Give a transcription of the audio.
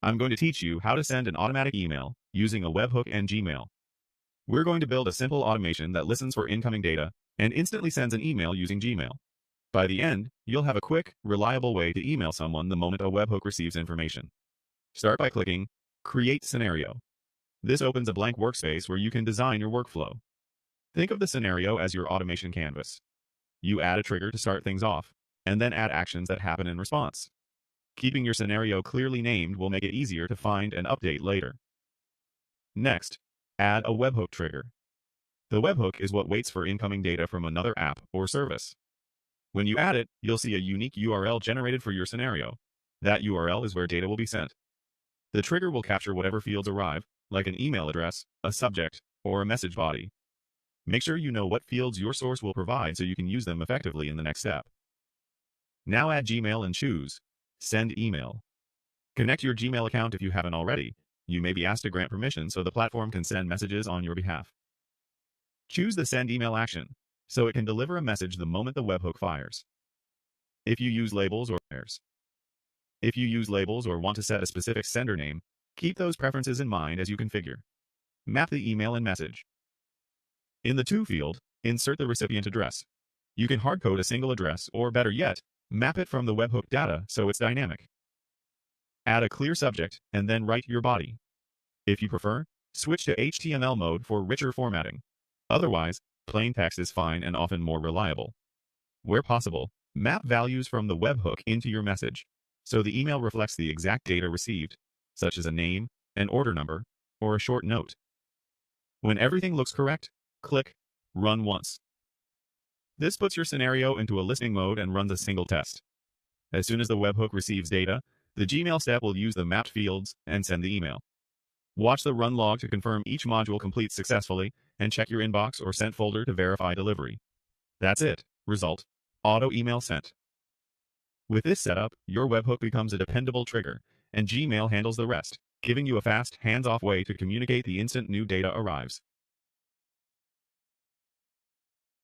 I'm going to teach you how to send an automatic email using a webhook and Gmail. We're going to build a simple automation that listens for incoming data and instantly sends an email using Gmail. By the end, you'll have a quick, reliable way to email someone the moment a webhook receives information. Start by clicking Create Scenario. This opens a blank workspace where you can design your workflow. Think of the scenario as your automation canvas. You add a trigger to start things off, and then add actions that happen in response. Keeping your scenario clearly named will make it easier to find and update later. Next, add a webhook trigger. The webhook is what waits for incoming data from another app or service. When you add it, you'll see a unique URL generated for your scenario. That URL is where data will be sent. The trigger will capture whatever fields arrive, like an email address, a subject, or a message body. Make sure you know what fields your source will provide so you can use them effectively in the next step. Now add Gmail and choose Send Email. Connect your Gmail account if you haven't already. You may be asked to grant permission so the platform can send messages on your behalf. Choose the Send Email action so it can deliver a message the moment the webhook fires. If you use labels or want to set a specific sender name, keep those preferences in mind as you configure. Map the email and message. In the To field, insert the recipient address. You can hardcode a single address or, better yet, map it from the webhook data so it's dynamic. Add a clear subject and then write your body. If you prefer, switch to HTML mode for richer formatting. Otherwise, plain text is fine and often more reliable. Where possible, map values from the webhook into your message, so the email reflects the exact data received, such as a name, an order number, or a short note. When everything looks correct, click Run Once. This puts your scenario into a listening mode and runs a single test. As soon as the webhook receives data, the Gmail step will use the mapped fields and send the email. Watch the run log to confirm each module completes successfully, and check your inbox or sent folder to verify delivery. That's it. Result: auto email sent. With this setup, your webhook becomes a dependable trigger, and Gmail handles the rest, giving you a fast, hands-off way to communicate the instant new data arrives.